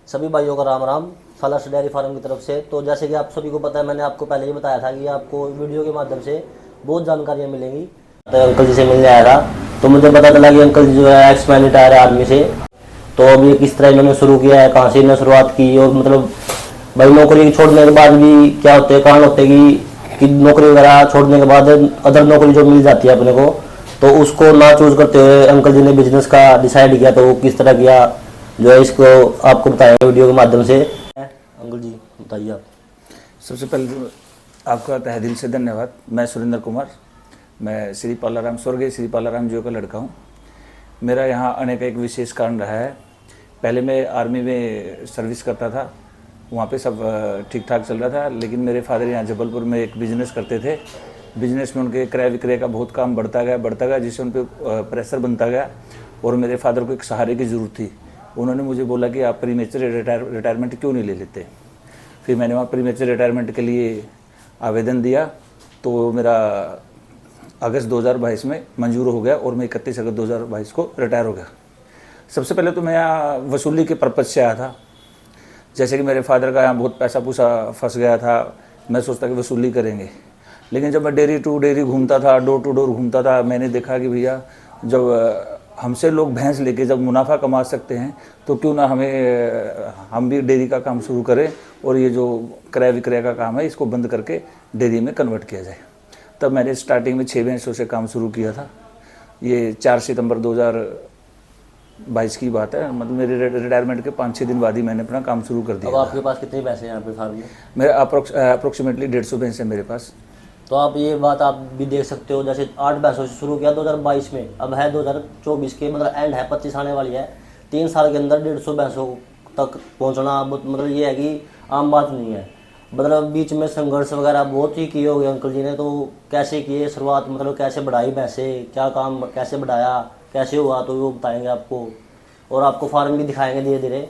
सभी भाइयों का राम राम सालार डेयरी फार्म की तरफ से। तो जैसे कि आप सभी को पता है, मैंने आपको पहले ही बताया था कि आपको वीडियो के माध्यम से बहुत जानकारियाँ मिलेंगी। तो अंकल जी से मिलने आया था तो मुझे पता चला कि अंकल जी जो है एक्स मैन रिटायर है आर्मी से। तो अभी किस तरह इन्होंने शुरू किया है, कहाँ से इन्होंने शुरुआत की, और मतलब भाई नौकरी छोड़ने के बाद भी क्या होते हैं कारण होते हैं कि नौकरी वगैरह छोड़ने के बाद अदर नौकरी जो मिल जाती है अपने को, तो उसको ना चूज करते हुए अंकल जी ने बिजनेस का डिसाइड किया। तो वो किस तरह किया जो है इसको आपको बताएंगे वीडियो के माध्यम से। अंकल जी बताइए आप। सबसे पहले तो आपका तहे दिल से धन्यवाद। मैं सुरेंद्र कुमार, मैं श्री पालाराम स्वर्गीय श्री पालाराम जी का लड़का हूँ। मेरा यहाँ आने का एक विशेष कारण रहा है। पहले मैं आर्मी में सर्विस करता था, वहाँ पे सब ठीक ठाक चल रहा था, लेकिन मेरे फादर यहाँ जबलपुर में एक बिजनेस करते थे। बिजनेस में उनके क्रय विक्रय का बहुत काम बढ़ता गया, जिससे उन पर प्रेशर बनता गया और मेरे फादर को एक सहारे की ज़रूरत थी। उन्होंने मुझे बोला कि आप प्रीमेच्योर रिटायरमेंट क्यों नहीं ले लेते। फिर मैंने वहाँ प्रीमेच्योर रिटायरमेंट के लिए आवेदन दिया, तो मेरा अगस्त 2022 में मंजूर हो गया और मैं 31 अगस्त 2022 को रिटायर हो गया। सबसे पहले तो मैं यहाँ वसूली के पर्पज़ से आया था। जैसे कि मेरे फादर का यहाँ बहुत पैसा पूसा फंस गया था, मैं सोचता कि वसूली करेंगे। लेकिन जब मैं डेयरी टू डेयरी घूमता था, डोर टू डोर घूमता था, मैंने देखा कि भैया जब हमसे लोग भैंस लेके जब मुनाफा कमा सकते हैं तो क्यों ना हम भी डेयरी का काम शुरू करें और ये जो क्रय विक्रय का काम है इसको बंद करके डेयरी में कन्वर्ट किया जाए। तब मैंने स्टार्टिंग में 6 भैंसों से काम शुरू किया था। ये 4 सितंबर 2022 की बात है, मतलब मेरे रिटायरमेंट के 5-6 दिन बाद ही मैंने अपना काम शुरू कर दिया। अब आपके पास कितने पैसे हैं यहाँ पे फार्म में? मेरे अप्रोक्सीमेटली 150 भैंस है मेरे पास। तो आप ये बात आप भी देख सकते हो, जैसे 8 भैंसों से शुरू किया 2022 में, अब है 2024 के मतलब एंड है, 25 आने वाली है। 3 साल के अंदर 150 भैंसों तक पहुंचना मतलब ये है कि आम बात नहीं है। मतलब बीच में संघर्ष वगैरह बहुत ही किए होंगे अंकल जी ने। तो कैसे किए शुरुआत, मतलब कैसे बढ़ाई भैंसें, क्या काम कैसे बढ़ाया, कैसे हुआ, तो वो बताएंगे आपको और आपको फार्म भी दिखाएंगे धीरे धीरे।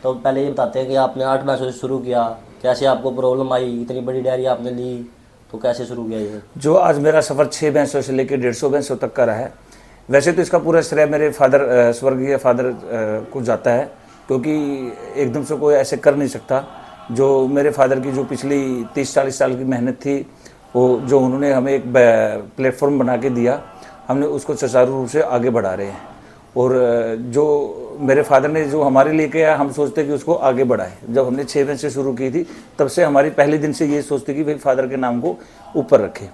तो पहले ये बताते हैं कि आपने 8 भैंसों से शुरू किया, कैसे आपको प्रॉब्लम आई, इतनी बड़ी डेयरी आपने ली, तो कैसे शुरू किया ये? जो आज मेरा सफ़र 6 भैंसों से लेकर 150 भैंसों तक का रहा है। वैसे तो इसका पूरा श्रेय मेरे फादर स्वर्गीय फादर को जाता है, क्योंकि एकदम से कोई ऐसे कर नहीं सकता। जो मेरे फादर की जो पिछली 30-40 साल की मेहनत थी, वो जो उन्होंने हमें एक प्लेटफॉर्म बना के दिया, हमने उसको सुचारू रूप से आगे बढ़ा रहे हैं। और जो मेरे फादर ने जो हमारे लिए किया, हम सोचते कि उसको आगे बढ़ाए। जब हमने 6 भैंस से शुरू की थी, तब से हमारी पहले दिन से ये सोचते कि भाई फादर के नाम को ऊपर रखें।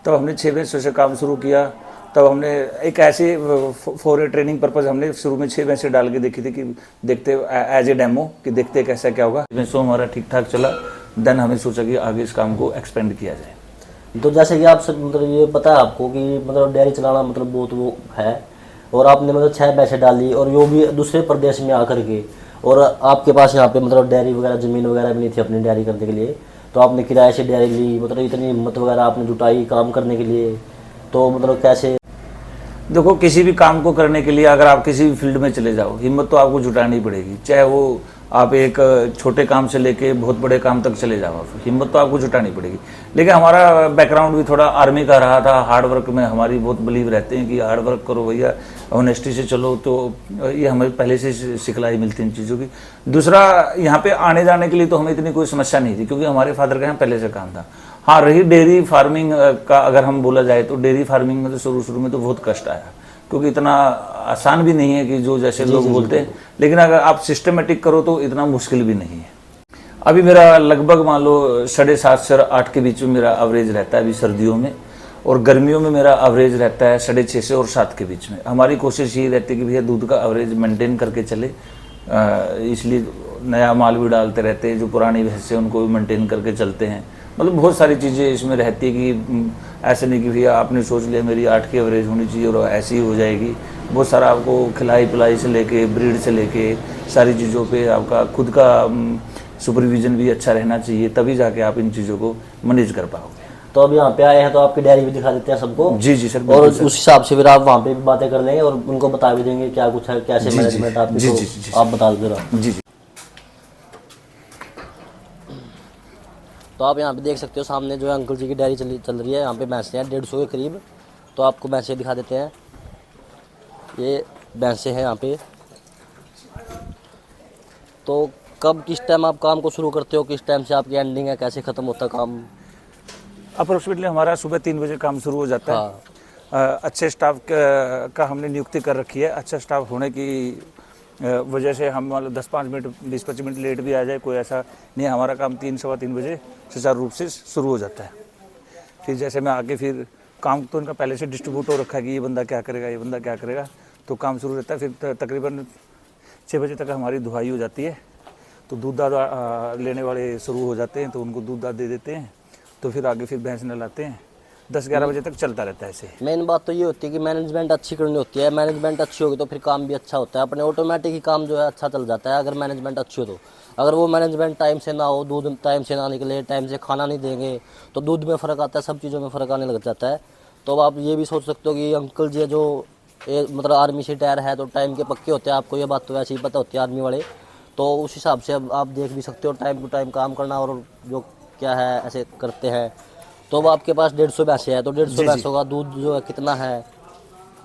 तब हमने 6 भैंसों से काम शुरू किया। तब हमने एक ऐसे फॉर ए ट्रेनिंग पर्पज़ हमने शुरू में 6 भैंसें डाल के देखी थी कि देखते एज ए डेमो कि देखते कैसा क्या होगा। भैंसों हमारा ठीक ठाक चला। देन हमें सोचा कि आगे इस काम को एक्सपेंड किया जाए। तो जैसे कि आप सब मतलब ये पता है आपको कि मतलब डेयरी चलाना मतलब बहुत वो है, और आपने मतलब 6 भैंसें डाली और वो भी दूसरे प्रदेश में आकर के, और आपके पास यहाँ पे मतलब डेयरी वगैरह ज़मीन वगैरह भी नहीं थी अपनी डेयरी करने के लिए, तो आपने किराए से डेयरी ली। मतलब इतनी हिम्मत वगैरह आपने जुटाई काम करने के लिए, तो मतलब कैसे? देखो, किसी भी काम को करने के लिए अगर आप किसी भी फील्ड में चले जाओ, हिम्मत तो आपको जुटानी पड़ेगी। चाहे वो आप एक छोटे काम से लेके बहुत बड़े काम तक चले जाओ, हिम्मत तो आपको जुटानी पड़ेगी। लेकिन हमारा बैकग्राउंड भी थोड़ा आर्मी का रहा था। हार्ड वर्क में हमारी बहुत बिलीव रहते हैं कि हार्ड वर्क करो भैया, ऑनेस्टी से चलो। तो ये हमें पहले से सिखलाई मिलती है इन चीज़ों की। दूसरा, यहाँ पे आने जाने के लिए तो हमें इतनी कोई समस्या नहीं थी, क्योंकि हमारे फादर का यहाँ पहले से काम था। हाँ, रही डेयरी फार्मिंग का अगर हम बोला जाए तो डेयरी फार्मिंग में तो शुरू में तो बहुत कष्ट आया, क्योंकि इतना आसान भी नहीं है कि जो जैसे लोग बोलते हैं। लेकिन अगर आप सिस्टमेटिक करो तो इतना मुश्किल भी नहीं है। अभी मेरा लगभग मान लो 7.5 से 8 के बीच में मेरा एवरेज रहता है अभी सर्दियों में, और गर्मियों में मेरा एवरेज रहता है 6.5 से और 7 के बीच में। हमारी कोशिश ये रहती है कि भैया दूध का एवरेज मेंटेन करके चले, इसलिए नया माल भी डालते रहते हैं। जो पुरानी भैंसें उनको भी मेंटेन करके चलते हैं। मतलब बहुत सारी चीज़ें इसमें रहती है कि ऐसे नहीं कि भैया आपने सोच लिया मेरी 8 की एवरेज होनी चाहिए और ऐसी ही हो जाएगी। बहुत सारा आपको खिलाई पिलाई से लेके ब्रीड से लेके सारी चीज़ों पे आपका खुद का सुपरविजन भी अच्छा रहना चाहिए, तभी जाके आप इन चीज़ों को मैनेज कर पाओगे। तो अब यहाँ पे आए हैं तो आपकी डायरी भी दिखा देते हैं सबको। जी जी सर। और उस हिसाब से फिर आप वहाँ पे भी बातें कर लेंगे और उनको बता भी देंगे क्या कुछ है, कैसे मैनेजमेंट आपकी। जी जी आप बता दो जरा। जी जी। तो आप यहाँ पे देख सकते हो सामने जो है अंकल जी की डायरी चल रही है। यहाँ पे भैंसें हैं 150 के करीब। तो आपको भैंसें दिखा देते हैं। ये भैंसें हैं यहाँ पे। तो कब किस टाइम आप काम को शुरू करते हो, किस टाइम से आपकी एंडिंग है, कैसे खत्म होता है काम? अप्रोक्सीमेटली हमारा सुबह 3 बजे काम शुरू हो जाता है। अच्छे स्टाफ का हमने नियुक्ति कर रखी है। अच्छा स्टाफ होने की वजह से हम मान लो 10-5 मिनट 20-25 मिनट लेट भी आ जाए, कोई ऐसा नहीं। हमारा काम 3-3:15 बजे सुचारू रूप से शुरू हो जाता है। फिर जैसे मैं आके फिर काम तो इनका पहले से डिस्ट्रीब्यूट हो रखा है कि ये बंदा क्या करेगा, ये बंदा क्या करेगा, तो काम शुरू रहता है। फिर तकरीबन 6 बजे तक हमारी धुलाई हो जाती है, तो दूध दाद लेने वाले शुरू हो जाते हैं, तो उनको दूध दाद दे देते हैं, तो फिर आगे फिर भैंस नहलाते हैं। 10-11 बजे तक चलता रहता है ऐसे। मेन बात तो ये होती है कि मैनेजमेंट अच्छी करनी होती है। मैनेजमेंट अच्छी होगी तो फिर काम भी अच्छा होता है, अपने ऑटोमेटिक ही काम जो है अच्छा चल जाता है, अगर मैनेजमेंट अच्छी हो तो। अगर वो मैनेजमेंट टाइम से ना हो, दूध टाइम से ना निकले, टाइम से खाना नहीं देंगे, तो दूध में फ़र्क आता है, सब चीज़ों में फ़र्क आने लग जाता है। तो अब आप ये भी सोच सकते हो कि अंकल जी जो मतलब आर्मी से टायर है तो टाइम के पक्के होते हैं, आपको ये बात तो वैसे ही पता होती है आर्मी वाले। तो उस हिसाब से अब आप देख भी सकते हो टाइम टू टाइम काम करना, और जो क्या है ऐसे करते हैं। तो अब आपके पास 150 भैंसे है, तो 150 भैंसों का दूध जो है कितना है?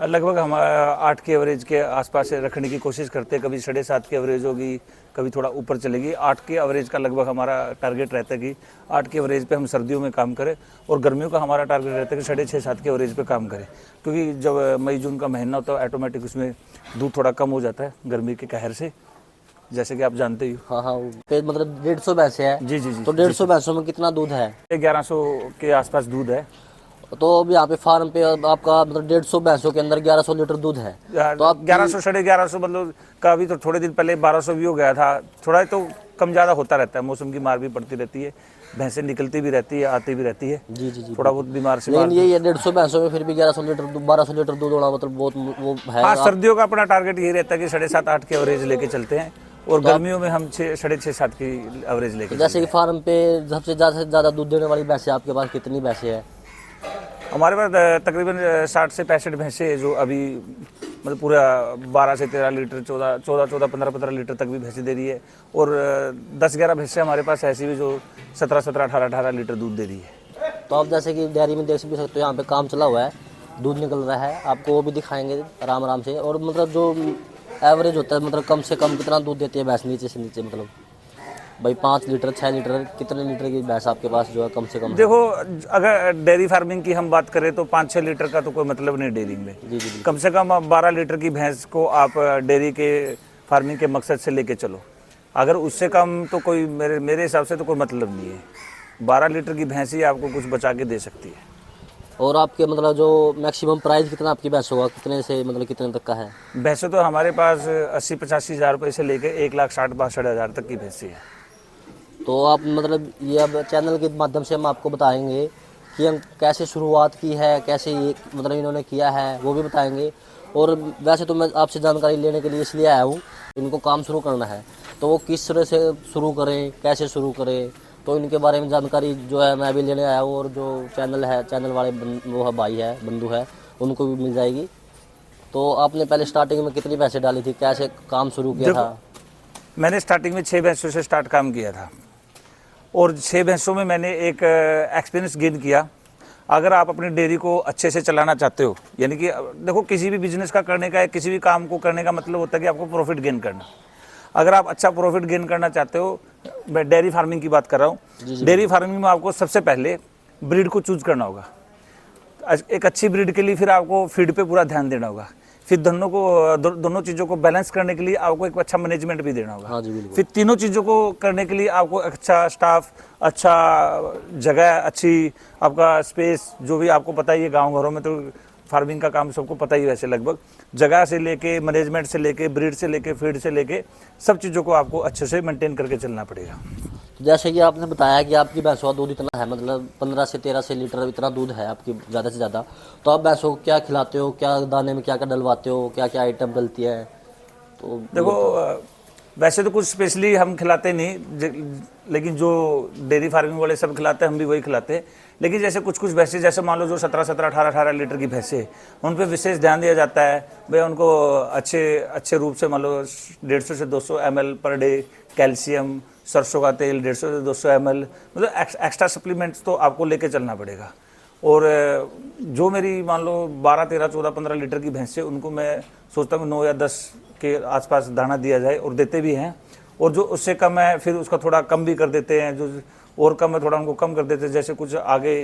लगभग हम 8 के एवरेज के आसपास रखने की कोशिश करते हैं। कभी 7.5 की एवरेज होगी, कभी थोड़ा ऊपर चलेगी। 8 के एवरेज का लगभग हमारा टारगेट रहता है कि 8 के एवरेज पे हम सर्दियों में काम करें, और गर्मियों का हमारा टारगेट रहता है कि 6.5-7 के एवरेज पे काम करें। क्योंकि जब मई जून का महीना होता है ऑटोमेटिक उसमें दूध थोड़ा कम हो जाता है गर्मी के कहर से, जैसे कि आप जानते ही हो। हाँ, मतलब 150 भैंसे है। जी जी जी। तो 150 भैंसों में कितना दूध है? 1100 के आसपास दूध है। तो अब यहाँ पे फार्म पे आपका मतलब 150 भैंसों के अंदर 1100 लीटर दूध है। तो आप 1100 1150 मतलब का अभी तो थोड़े दिन पहले 1200 भी हो गया था। थोड़ा तो कम ज़्यादा होता रहता है, मौसम की मार भी पड़ती रहती है, भैंसें निकलती भी रहती है, आती भी रहती है। जी जी जी। थोड़ा बहुत बीमार से लेकिन यही है 150 भैंसों में फिर भी 1100 लीटर 1200 लीटर दूध होना मतलब बहुत वो है। हाँ, सर्दियों का अपना टारगेट यही रहता है कि 7.5-8 के एवरेज लेके चलते हैं, और गर्मियों में हम 6.5-7 की एवरेज लेके। जैसे कि फार्म पे सबसे ज़्यादा दूध देने वाली भैंसें आपके पास कितनी भैंसें हैं? हमारे पास तकरीबन 60 से 65 भैंसें हैं, जो अभी मतलब पूरा 12 से 13 लीटर 14 15 लीटर तक भी भैंसें दे रही है, और 10-11 भैंसें हमारे पास ऐसी भी जो 17 18 लीटर दूध दे रही है। तो आप जैसे कि डेयरी में देख भी सकते हो, यहाँ पे काम चला हुआ है, दूध निकल रहा है, आपको वो भी दिखाएंगे आराम आराम से। और मतलब जो एवरेज होता है, मतलब कम से कम कितना दूध देती है भैंस नीचे से नीचे, मतलब भाई 5 लीटर 6 लीटर कितने लीटर की भैंस आपके पास जो है कम से कम? देखो, अगर डेयरी फार्मिंग की हम बात करें तो 5-6 लीटर का तो कोई मतलब नहीं डेयरी में। जी जी। कम से कम 12 लीटर की भैंस को आप डेयरी के फार्मिंग के मकसद से लेके चलो। अगर उससे कम तो कोई मेरे हिसाब से तो कोई मतलब नहीं है। 12 लीटर की भैंस ही आपको कुछ बचा के दे सकती है। और आपके मतलब जो मैक्सिमम प्राइस कितना आपकी भैंस होगा, कितने से मतलब कितने तक का है? भैंसें तो हमारे पास 80-85 हज़ार रुपये से लेकर 1,60,62 हज़ार तक की भैंसें हैं। तो आप मतलब ये अब चैनल के माध्यम से हम आपको बताएंगे कि हम कैसे शुरुआत की है, कैसे ये मतलब इन्होंने किया है, वो भी बताएंगे। और वैसे तो मैं आपसे जानकारी लेने के लिए इसलिए आया हूँ, इनको काम शुरू करना है, तो वो किस तरह से शुरू करें, कैसे शुरू करें, तो इनके बारे में जानकारी जो है मैं भी लेने आया हूँ। और जो चैनल है, चैनल वाले वो है भाई है, बंधु है, उनको भी मिल जाएगी। तो आपने पहले स्टार्टिंग में कितनी पैसे डाली थी, कैसे काम शुरू किया था? मैंने स्टार्टिंग में 6 भैंसों से स्टार्ट काम किया था, और 6 भैंसों में मैंने एक एक्सपीरियंस गेन किया। अगर आप अपनी डेयरी को अच्छे से चलाना चाहते हो, यानी कि देखो, किसी भी बिजनेस का करने का, किसी भी काम को करने का मतलब होता है कि आपको प्रॉफिट गेन करना। अगर आप अच्छा प्रॉफिट गेन करना चाहते हो, मैं डेयरी फार्मिंग की बात कर रहा हूँ। डेयरी फार्मिंग में आपको सबसे पहले ब्रीड को चूज करना होगा। एक अच्छी ब्रीड के लिए फिर आपको फीड पे पूरा ध्यान देना होगा। फिर दोनों चीज़ों को बैलेंस करने के लिए आपको एक अच्छा मैनेजमेंट भी देना होगा। हाँ जी, बिल्कुल। फिर तीनों चीज़ों को करने के लिए आपको अच्छा स्टाफ, अच्छा जगह, अच्छी आपका स्पेस, जो भी आपको पता ही है, गांव घरों में तो फार्मिंग का काम सबको पता ही वैसे लगभग, जगह से लेके मैनेजमेंट से लेके ब्रीड से लेके फीड से लेके सब चीज़ों को आपको अच्छे से मेंटेन करके चलना पड़ेगा। जैसे कि आपने बताया कि आपकी भैंसों का दूध इतना है, मतलब 15 से 13 से लीटर इतना दूध है आपकी ज़्यादा से ज़्यादा। तो आप भैंसों को क्या खिलाते हो, क्या दाने में क्या क्या डलवाते हो, क्या क्या आइटम डलती है? तो देखो, वैसे तो कुछ स्पेशली हम खिलाते नहीं, लेकिन जो डेयरी फार्मिंग वाले सब खिलाते हैं हम भी वही खिलाते हैं। लेकिन जैसे कुछ भैंसें, जैसे मान लो जो 17 18 लीटर की भैंसें, उन पे विशेष ध्यान दिया जाता है। भाई उनको अच्छे रूप से मान लो 150 से 200 ml पर डे कैल्शियम, सरसों का तेल 150 से 200 ml, मतलब एक्स्ट्रा सप्लीमेंट्स तो आपको लेके चलना पड़ेगा। और जो मेरी मान लो 12 13 14 15 लीटर की भैंसें, उनको मैं सोचता हूँ 9 या 10 के आसपास दाना दिया जाए, और देते भी हैं। और जो उससे कम है फिर उसका थोड़ा कम भी कर देते हैं, जो और कम है थोड़ा उनको कम कर देते हैं। जैसे कुछ आगे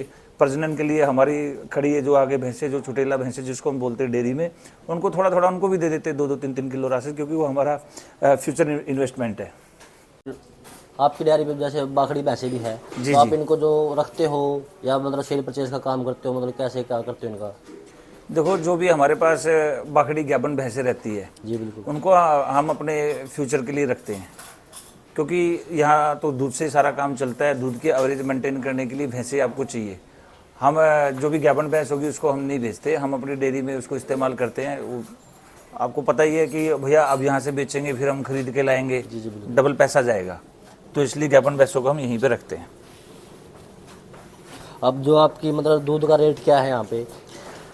प्रजनन के लिए हमारी खड़ी है जो आगे भैंसे, जो छुटेला भैंसे जिसको हम बोलते हैं डेयरी में, उनको थोड़ा थोड़ा उनको भी दे देते हैं 2-2 3-3 किलो राशन, क्योंकि वो हमारा फ्यूचर इन्वेस्टमेंट है। आपकी डेयरी पे जैसे बाखड़ी भैंसे भी है, जी, तो आप जी। इनको जो रखते हो या मतलब सेल परचेज का काम करते हो, मतलब कैसे क्या करते हो इनका? देखो, जो भी हमारे पास बाखड़ी गाभन भैंसे रहती है, जी बिल्कुल। उनको हम अपने फ्यूचर के लिए रखते हैं, क्योंकि यहाँ तो दूध से सारा काम चलता है। दूध की एवरेज मेंटेन करने के लिए भैंसे आपको चाहिए। हम जो भी गाभन भैंस होगी उसको हम नहीं बेचते, हम अपनी डेयरी में उसको इस्तेमाल करते हैं। वो आपको पता ही है कि भैया अब यहाँ से बेचेंगे फिर हम खरीद के लाएंगे, जी जी बिल्कुल। डबल पैसा जाएगा, तो इसलिए गाभन भैंसों को हम यहीं पे रखते हैं। अब जो आपकी मतलब दूध का रेट क्या है यहाँ पे?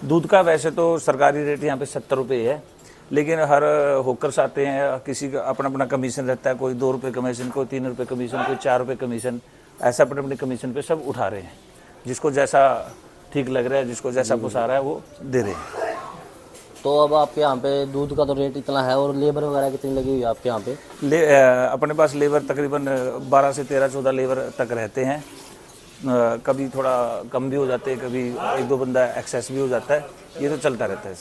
दूध का वैसे तो सरकारी रेट यहाँ पे 70 रुपये है, लेकिन हर होकर्स आते हैं, किसी का अपना अपना कमीशन रहता है, कोई 2 रुपये कमीशन, कोई 3 रुपये कमीशन, कोई 4 रुपये कमीशन, ऐसा अपने अपने कमीशन पे सब उठा रहे हैं। जिसको जैसा ठीक लग रहा है, जिसको जैसा पोसा रहा है वो दे रहे हैं। तो अब आपके यहाँ पे दूध का तो रेट इतना है, और लेबर वगैरह कितनी लगी हुई है आपके यहाँ पे? अपने पास लेबर तकरीबन 12 से 13-14 लेबर तक रहते हैं। कभी थोड़ा कम भी हो जाते हैं, कभी 1-2 बंदा एक्सेस भी हो जाता है, ये तो चलता रहता है।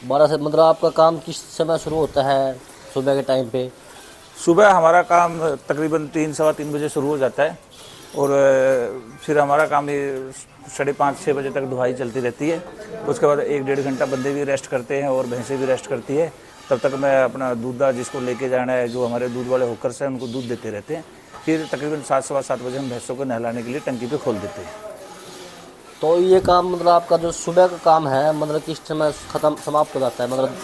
12 से मतलब आपका काम किस समय शुरू होता है सुबह के टाइम पे? सुबह हमारा काम तकरीबन 3-3:15 बजे शुरू हो जाता है, और फिर हमारा काम ये 5:30-6 बजे तक दुहाई चलती रहती है। उसके बाद 1-1.5 घंटा बंदे भी रेस्ट करते हैं और भैंसें भी रेस्ट करती है। तब तक मैं अपना दूधा जिसको लेके जाना है, जो हमारे दूध वाले होकर्स हैं, उनको दूध देते रहते हैं। फिर तकरीबन 7-7 बजे हम भैंसों को नहलाने के लिए टंकी पे खोल देते हैं। तो ये काम मतलब आपका जो सुबह का काम है, मतलब किस समय खत्म समाप्त हो जाता है? मतलब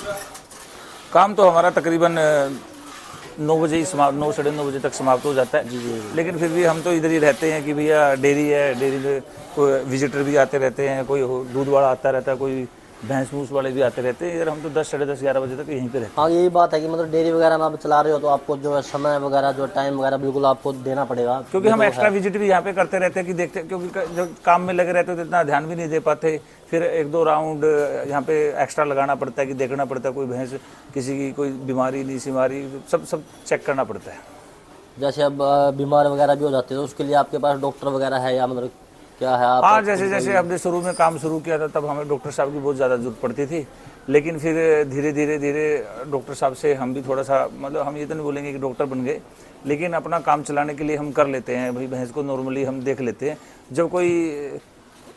काम तो हमारा तकरीबन 9 बजे ही 9 साढ़े 9 बजे तक समाप्त हो जाता है। लेकिन फिर भी हम तो इधर ही रहते हैं कि भैया डेयरी है, डेयरी में कोई विजिटर भी आते रहते हैं, कोई दूध वाला आता रहता है, कोई भैंस भूस वाले भी आते रहते हैं। इधर हम तो 10, साढ़े 10, 11 बजे तक यहीं पे रहते हैं। हाँ, यही बात है कि मतलब डेयरी वगैरह में आप चला रहे हो तो आपको जो है समय वगैरह, जो टाइम वगैरह बिल्कुल आपको देना पड़ेगा, क्योंकि हम एक्स्ट्रा विजिट भी यहाँ पे करते रहते हैं कि देखते, क्योंकि जब काम में लगे रहते तो इतना ध्यान भी नहीं दे पाते। फिर 1-2 राउंड यहाँ पे एक्स्ट्रा लगाना पड़ता है कि देखना पड़ता है कोई भैंस, किसी की कोई बीमारी नहीं सीमारी, सब चेक करना पड़ता है। जैसे अब बीमार वगैरह भी हो जाते हैं तो उसके लिए आपके पास डॉक्टर वगैरह है या मतलब क्या है? आप हाँ, जैसे हमने शुरू में काम शुरू किया था तब हमें डॉक्टर साहब की बहुत ज़्यादा जरूरत पड़ती थी, लेकिन फिर धीरे धीरे डॉक्टर साहब से हम भी थोड़ा सा, मतलब हम ये तो नहीं बोलेंगे कि डॉक्टर बन गए, लेकिन अपना काम चलाने के लिए हम कर लेते हैं। भाई भैंस को नॉर्मली हम देख लेते हैं, जब कोई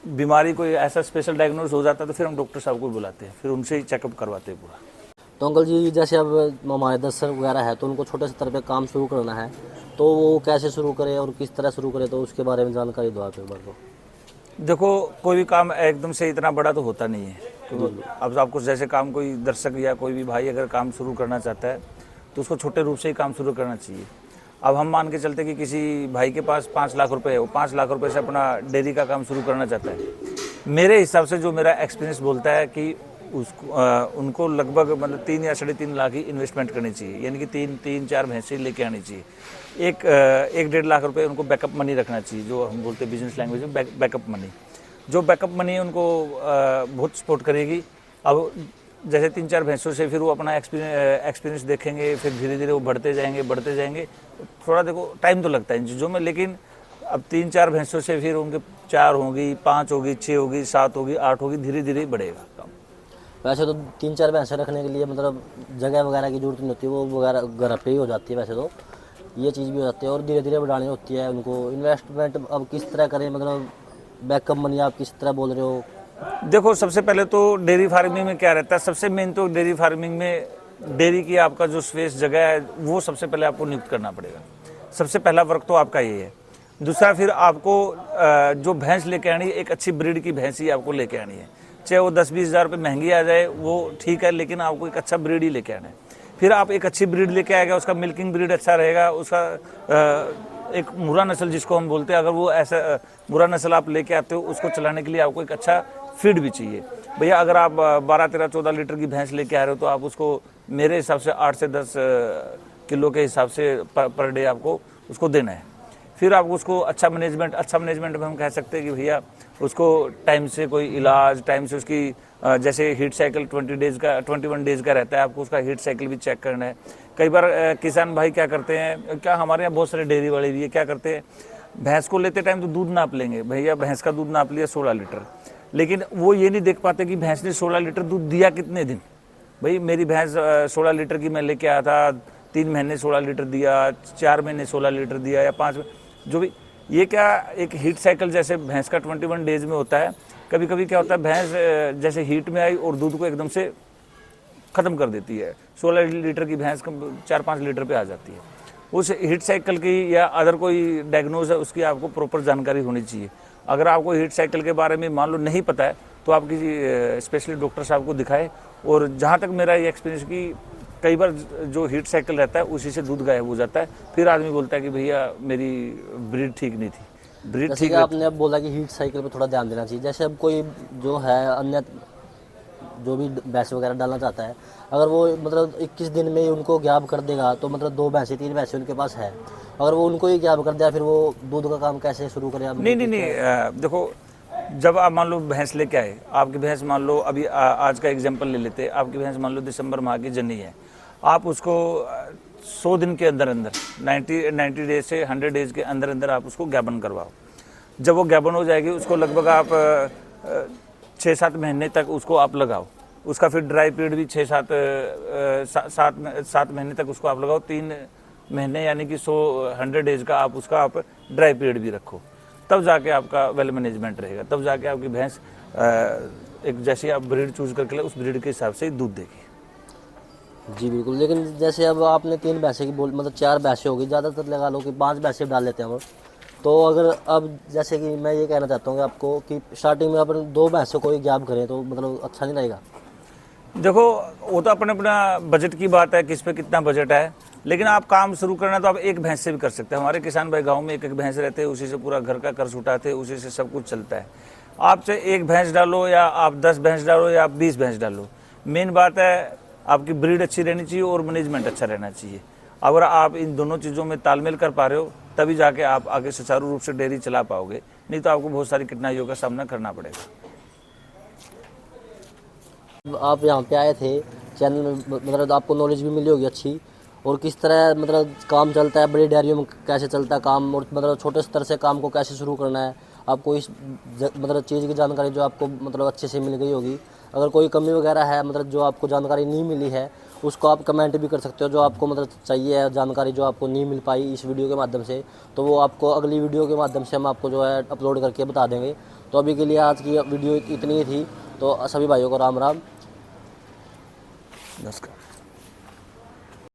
बीमारी, कोई ऐसा स्पेशल डायग्नोज हो जाता है तो फिर हम डॉक्टर साहब को बुलाते हैं, फिर उनसे ही चेकअप करवाते हैं पूरा। तो अंकल जी, जैसे अब हमारे दर्शक वगैरह है तो उनको छोटे स्तर पे काम शुरू करना है, तो वो कैसे शुरू करे और किस तरह शुरू करे, तो उसके बारे में जानकारी दो आप एक बार को। देखो, कोई भी काम एकदम से इतना बड़ा तो होता नहीं है। तो अब आपको जैसे काम, कोई दर्शक या कोई भी भाई अगर काम शुरू करना चाहता है तो उसको छोटे रूप से ही काम शुरू करना चाहिए। अब हम मान के चलते कि किसी भाई के पास 5 लाख रुपए है, वो 5 लाख रुपए से अपना डेयरी का काम शुरू करना चाहता है। मेरे हिसाब से जो मेरा एक्सपीरियंस बोलता है कि उसको उनको लगभग मतलब 3 या 3.5 लाख ही इन्वेस्टमेंट करनी चाहिए, यानी कि 3-4 भैंसें लेके आनी चाहिए। 1-1.5 लाख रुपए उनको बैकअप मनी रखना चाहिए, जो हम बोलते हैं बिजनेस लैंग्वेज में बैकअप मनी। जो बैकअप मनी है उनको बहुत सपोर्ट करेगी। अब जैसे 3-4 भैंसों से फिर वो अपना एक्सपीरियंस देखेंगे, फिर धीरे धीरे वो बढ़ते जाएंगे। थोड़ा देखो टाइम तो लगता है इन चीज़ों में, लेकिन अब 3-4 भैंसों से फिर उनके 4 होगी, 5 होगी, 6 होगी, 7 होगी, 8 होगी, धीरे धीरे बढ़ेगा काम। वैसे तो 3-4 भैंसें रखने के लिए मतलब जगह वगैरह की जरूरत नहीं होती, वो वगैरह घर पे ही हो जाती है। वैसे तो ये चीज़ भी हो जाती है, और धीरे धीरे बढ़ानी होती है उनको। इन्वेस्टमेंट अब किस तरह करें, मतलब बैकअप मनी आप किस तरह बोल रहे हो? देखो, सबसे पहले तो डेयरी फार्मिंग में क्या रहता है, सबसे मेन तो डेयरी फार्मिंग में डेयरी की आपका जो स्पेस जगह है वो सबसे पहले आपको नियुक्त करना पड़ेगा। सबसे पहला वर्क तो आपका ये है। दूसरा, फिर आपको जो भैंस लेके आनी है, एक अच्छी ब्रीड की भैंस ही आपको लेके आनी है। चाहे वो 10-20 हज़ार रुपये महंगी आ जाए वो ठीक है, लेकिन आपको एक अच्छा ब्रीड ही लेके आना है। फिर आप एक अच्छी ब्रीड लेके आएगा, उसका मिल्किंग ब्रीड अच्छा रहेगा, उसका एक मुर्रा नस्ल जिसको हम बोलते हैं, अगर वो ऐसा मुर्रा नस्ल आप लेके आते हो, उसको चलाने के लिए आपको एक अच्छा फीड भी चाहिए। भैया अगर आप 12, 13, 14 लीटर की भैंस लेके आ रहे हो तो आप उसको मेरे हिसाब से 8 से 10 किलो के हिसाब से पर डे आपको उसको देना है। फिर आपको उसको अच्छा मैनेजमेंट में हम कह सकते हैं कि भैया उसको टाइम से कोई इलाज, टाइम से उसकी जैसे हीट साइकिल 21 डेज़ का रहता है, आपको उसका हीट साइकिल भी चेक करना है। कई बार किसान भाई क्या करते हैं, क्या हमारे यहाँ बहुत सारे डेयरी वाले भी है, क्या करते हैं भैंस को लेते टाइम तो दूध नाप लेंगे, भैया भैंस का दूध नाप लिया 16 लीटर, लेकिन वो ये नहीं देख पाते कि भैंस ने 16 लीटर दूध दिया कितने दिन। भाई मेरी भैंस 16 लीटर की मैं लेके आया था, 3 महीने 16 लीटर दिया, 4 महीने 16 लीटर दिया, या 5 जो भी, ये क्या एक हीट साइकिल जैसे भैंस का 21 डेज में होता है। कभी कभी क्या होता है भैंस जैसे हीट में आई और दूध को एकदम से ख़त्म कर देती है, 16 लीटर की भैंस 4-5 लीटर पे आ जाती है। उस हीट साइकिल की या अदर कोई डायग्नोज है उसकी आपको प्रॉपर जानकारी होनी चाहिए। अगर आपको हीट साइकिल के बारे में मान लो नहीं पता है तो आप किसी स्पेशलिस्ट डॉक्टर साहब को दिखाएं। और जहाँ तक मेरा ये एक्सपीरियंस कि कई बार जो हीट साइकिल रहता है उसी से दूध गायब हो जाता है, फिर आदमी बोलता है कि भैया मेरी ब्रीड ठीक नहीं थी। ब्रीड जैसे ठीक कि आपने अब बोला कि हीट साइकिल पे थोड़ा ध्यान देना चाहिए। जैसे अब कोई जो है अन्य जो भी भैंस वगैरह डालना चाहता है, अगर वो मतलब 21 दिन में ही उनको गैप कर देगा तो मतलब 2 भैंसे 3 भैंसे उनके पास है, अगर वो उनको ही गैप कर दिया फिर वो दूध का काम कैसे शुरू करे? नहीं, देखो जब आप मान लो भैंस लेके आए, आपकी भैंस मान लो अभी आज का एग्जांपल ले लेते हैं, आपकी भैंस मान लो दिसंबर माह की जनी है, आप उसको 100 दिन के अंदर अंदर 90 डेज से 100 डेज के अंदर अंदर आप उसको ज्ञापन करवाओ। जब वो ज्ञापन हो जाएगी उसको लगभग आप 6-7 महीने तक उसको आप लगाओ। उसका फिर ड्राई पीरियड भी 7 महीने तक उसको आप लगाओ। 3 महीने यानी कि 100 डेज का आप उसका आप ड्राई पीरियड भी रखो, तब जाके आपका वेल मैनेजमेंट रहेगा, तब जाके आपकी भैंस एक जैसे आप ब्रीड चूज करके ले उस ब्रीड के हिसाब से ही दूध देगी। जी बिल्कुल। लेकिन जैसे अब आपने 3 भैंसे की बोल मतलब 4 भैंसे होगी, ज़्यादातर लगा लो कि 5 भैंसे डाल लेते हैं हम। तो अगर अब जैसे कि मैं ये कहना चाहता हूँ कि आपको कि स्टार्टिंग में अपन 2 भैंसों को ही गैप करें तो मतलब अच्छा नहीं रहेगा? देखो वो तो अपने अपना बजट की बात है, किस पे कितना बजट है, लेकिन आप काम शुरू करना तो आप एक भैंस से भी कर सकते हैं। हमारे किसान भाई गांव में एक भैंस रहते हैं, उसी से पूरा घर का कर्ज उठाते, उसी से सब कुछ चलता है। आप चाहे 1 भैंस डालो या आप 10 भैंस डालो या आप 20 भैंस डालो, मेन बात है आपकी ब्रीड अच्छी रहनी चाहिए और मैनेजमेंट अच्छा रहना चाहिए। अगर आप इन दोनों चीज़ों में तालमेल कर पा रहे हो तभी जाके आप आगे सुचारू रूप से डेयरी चला पाओगे, नहीं तो आपको बहुत सारी कठिनाइयों का सामना करना पड़ेगा। आप यहाँ पे आए थे चैनल में, मतलब आपको नॉलेज भी मिली होगी अच्छी, और किस तरह मतलब काम चलता है बड़ी डेयरियों में, कैसे चलता है काम, और मतलब छोटे स्तर से काम को कैसे शुरू करना है, आपको इस मतलब चीज़ की जानकारी जो आपको मतलब अच्छे से मिल गई होगी। अगर कोई कमी वगैरह है मतलब जो आपको जानकारी नहीं मिली है उसको आप कमेंट भी कर सकते हो, जो आपको मतलब चाहिए है जानकारी जो आपको नहीं मिल पाई इस वीडियो के माध्यम से, तो वो आपको अगली वीडियो के माध्यम से हम आपको जो है अपलोड करके बता देंगे। तो अभी के लिए आज की वीडियो इतनी ही थी, तो सभी भाइयों को राम राम, नमस्कार।